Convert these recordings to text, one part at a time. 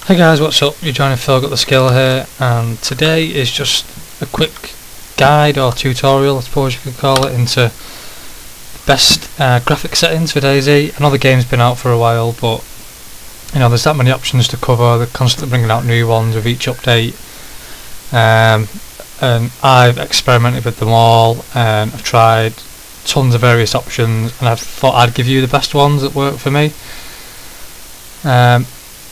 Hey guys, what's up? You're joining PHILGOTTHESKIL here, and today is just a quick guide or tutorial, I suppose you could call it, into best graphic settings for DayZ. I know the game's been out for a while, but you know there's that many options to cover. They're constantly bringing out new ones with each update, and I've experimented with them all, and I've tried tons of various options, and I thought I'd give you the best ones that work for me.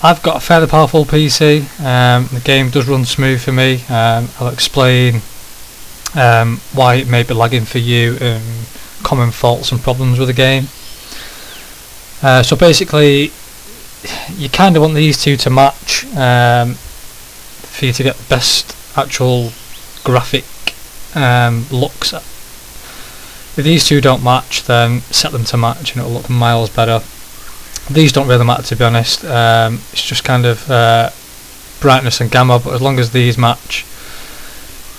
I've got a fairly powerful PC, the game does run smooth for me. I'll explain why it may be lagging for you and common faults and problems with the game. So basically you kind of want these two to match for you to get the best actual graphic looks. If these two don't match, then set them to match and it'll look miles better. These don't really matter, to be honest. It's just kind of brightness and gamma, but as long as these match,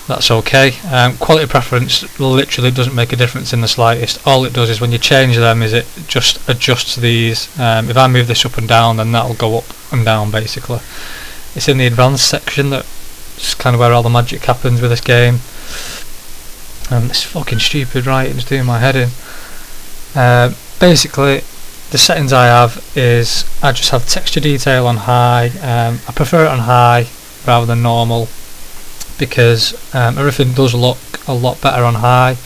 that's okay. Quality preference literally doesn't make a difference in the slightest. All it does is when you change them is it just adjusts these. If I move this up and down, then that'll go up and down basically. It's in the advanced section that's kind of where all the magic happens with this game. This fucking stupid writing's doing my head in. Basically the settings I have is I just have texture detail on high. I prefer it on high rather than normal because everything does look a lot better on high,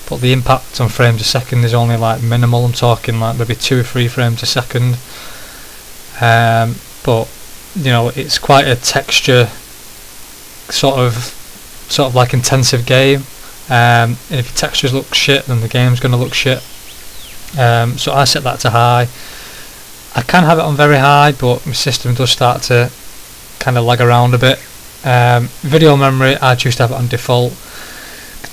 but the impact on frames a second is only like minimal. I'm talking like maybe 2 or 3 frames a second, but you know it's quite a texture sort of like intensive game, and if your textures look shit then the game's going to look shit. So I set that to high. I can have it on very high, but my system does start to kind of lag around a bit. Video memory, I choose to have it on default.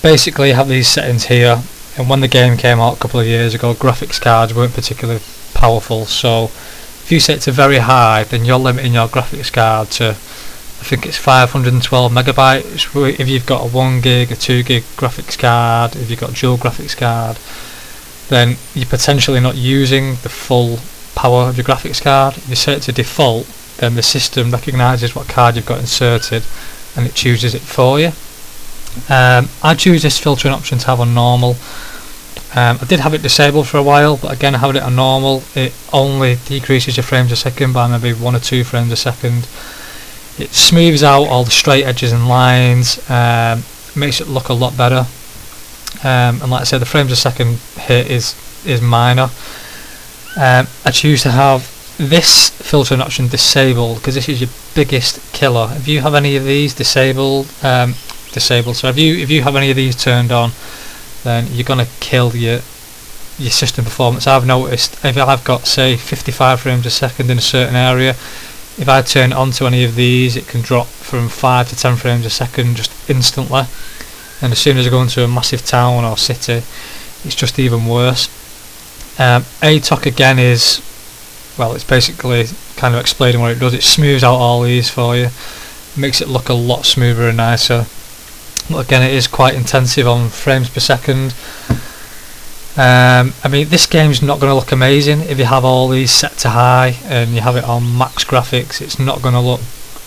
Basically you have these settings here, and when the game came out a couple of years ago, graphics cards weren't particularly powerful, so if you set it to very high then you're limiting your graphics card to, I think it's 512 megabytes. If you've got a 1 gig, a 2 gig graphics card, if you've got a dual graphics card, then you're potentially not using the full power of your graphics card. If you set it to default, then the system recognises what card you've got inserted and it chooses it for you. I choose this filtering option to have on normal. I did have it disabled for a while, but again I have it on normal. It only decreases your frames a second by maybe 1 or 2 frames a second. It smooths out all the straight edges and lines, makes it look a lot better. And like I said, the frames a second hit is minor. I choose to have this filtering option disabled because this is your biggest killer. If you have any of these disabled, so if you have any of these turned on, then you're gonna kill your system performance. I've noticed if I've got say 55 frames a second in a certain area, if I turn it on to any of these, it can drop from 5 to 10 frames a second just instantly. And as soon as I go into a massive town or city, it's just even worse. ATOC again is, well, it's basically kind of explaining what it does. It smooths out all these for you, makes it look a lot smoother and nicer. But again, it is quite intensive on frames per second. I mean, this game's not going to look amazing if you have all these set to high and you have it on max graphics. It's not going to look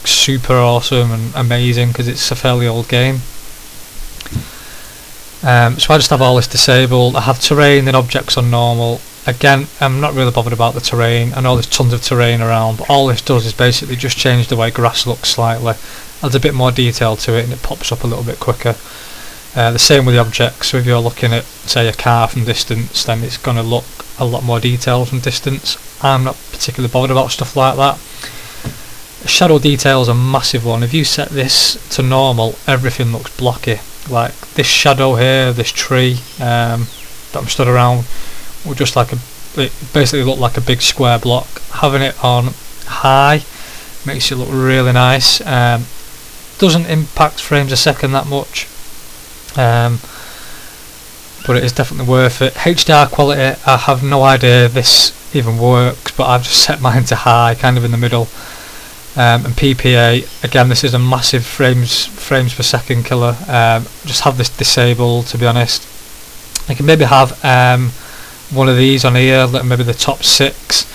super awesome and amazing because it's a fairly old game. So I just have all this disabled. I have terrain and objects on normal. Again, I'm not really bothered about the terrain. I know there's tons of terrain around, but all this does is basically just change the way grass looks slightly. Adds a bit more detail to it and it pops up a little bit quicker. The same with the objects, so if you're looking at say a car from distance, then it's going to look a lot more detailed from distance. I'm not particularly bothered about stuff like that. Shadow details are a massive one. If you set this to normal, everything looks blocky. Like this shadow here, this tree that I'm stood around, will just like it basically look like a big square block. Having it on high makes it look really nice. Doesn't impact frames a second that much, but it is definitely worth it. Hdr Quality, I have no idea if this even works, but I've just set mine to high, kind of in the middle. And PPA, again, this is a massive frames per second killer. Just have this disabled, to be honest. I can maybe have one of these on here, maybe the top 6,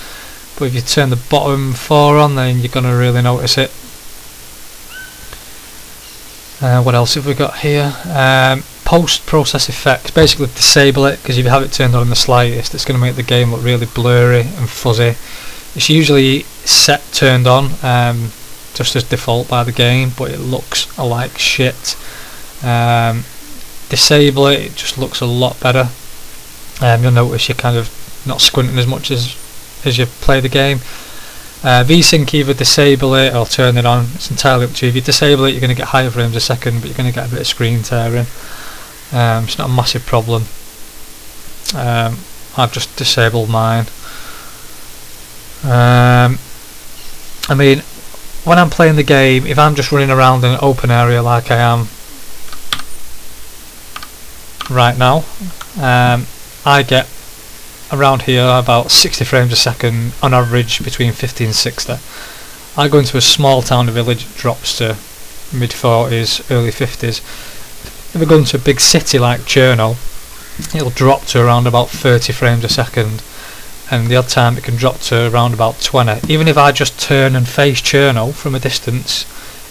but if you turn the bottom 4 on, then you're going to really notice it. What else have we got here? Post-process effects. Basically disable it, because if you have it turned on in the slightest, it's going to make the game look really blurry and fuzzy. It's usually set turned on just as default by the game, but it looks like shit. Disable it, it just looks a lot better. You'll notice you're kind of not squinting as much as you play the game. Vsync, either disable it or turn it on. It's entirely up to you. If you disable it, you're going to get higher frames a second, but you're going to get a bit of screen tearing. It's not a massive problem. I've just disabled mine. I mean, when I'm playing the game, if I'm just running around in an open area like I am right now, I get around here about 60 frames a second on average, between 50 and 60. I go into a small town or village, it drops to mid 40s, early 50s. If I go into a big city like Cherno, it'll drop to around about 30 frames a second, and the odd time it can drop to around about 20. Even if I just turn and face Cherno from a distance,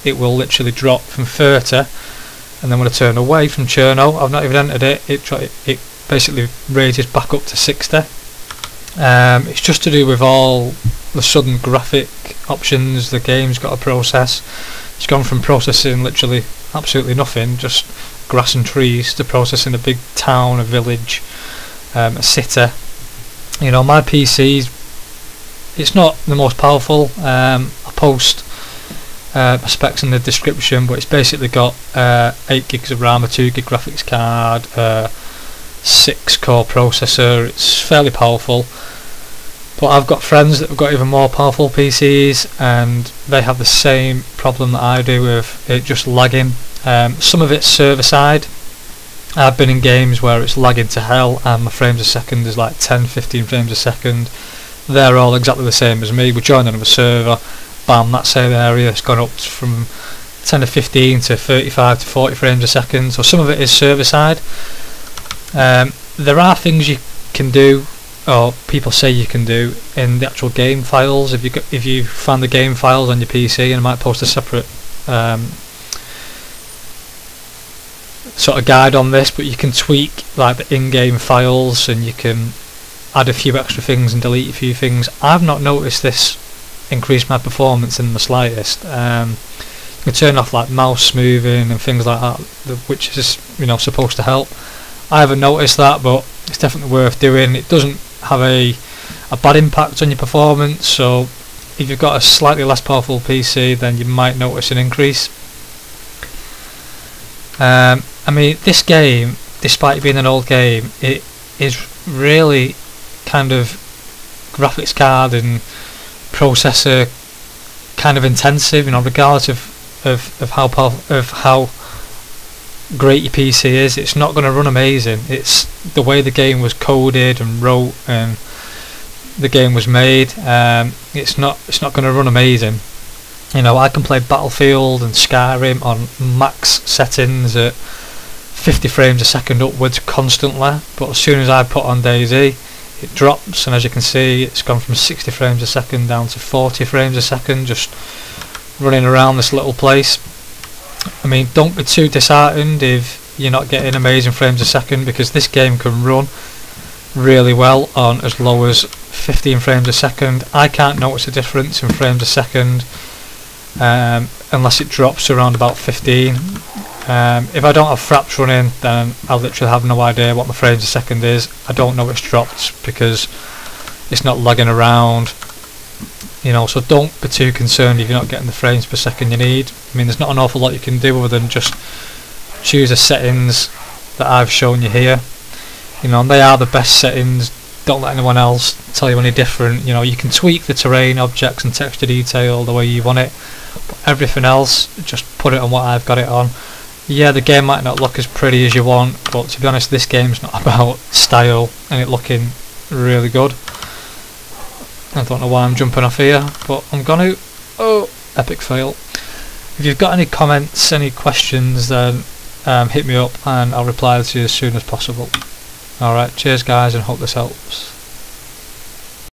it will literally drop from 30, and then when I turn away from Cherno, I've not even entered it, it basically raises back up to 60. It's just to do with all the sudden graphic options the game's got to process. It's gone from processing literally absolutely nothing, just grass and trees, to processing a big town, a village, a city. You know, my PC, it's not the most powerful. I post specs in the description, but it's basically got 8 gigs of RAM, a 2 gig graphics card, 6 core processor. It's fairly powerful, but I've got friends that have got even more powerful PCs, and they have the same problem that I do with it just lagging. Some of it's server side. I've been in games where it's lagging to hell and my frames a second is like 10-15 frames a second. They're all exactly the same as me. We joined another server, bam, that same area has gone up from 10 to 15 to 35 to 40 frames a second. So some of it is server side. There are things you can do, or people say you can do, in the actual game files. If you find the game files on your PC, and I might post a separate sort of guide on this, but you can tweak like the in-game files, and you can add a few extra things and delete a few things. I've not noticed this increase my performance in the slightest. You can turn off like mouse smoothing and things like that, which is, you know, supposed to help. I haven't noticed that, but it's definitely worth doing. It doesn't have a bad impact on your performance, so if you've got a slightly less powerful PC, then you might notice an increase. I mean, this game, despite it being an old game, it is really kind of graphics card and processor kind of intensive, you know, regardless of how great your PC is. It's not going to run amazing. It's the way the game was coded and wrote and the game was made. It's not going to run amazing. You know, I can play Battlefield and Skyrim on max settings at 50 frames a second upwards constantly, but as soon as I put on DayZ, it drops, and as you can see, it's gone from 60 frames a second down to 40 frames a second just running around this little place. I mean, don't be too disheartened if you're not getting amazing frames a second, because this game can run really well on as low as 15 frames a second. I can't notice a difference in frames a second unless it drops to around about 15. If I don't have fraps running, then I'll literally have no idea what my frames a second is. I don't know it's dropped because it's not lagging around, you know, so don't be too concerned if you're not getting the frames per second you need. I mean, there's not an awful lot you can do other than just choose the settings that I've shown you here. You know, and they are the best settings. Don't let anyone else tell you any different. You know, you can tweak the terrain, objects and texture detail the way you want it, but everything else, just put it on what I've got it on. Yeah, the game might not look as pretty as you want, but to be honest, this game's not about style and it looking really good. I don't know why I'm jumping off here, but I'm gonna. Oh, epic fail. If you've got any comments, any questions, then hit me up and I'll reply to you as soon as possible. Alright, cheers guys, and hope this helps.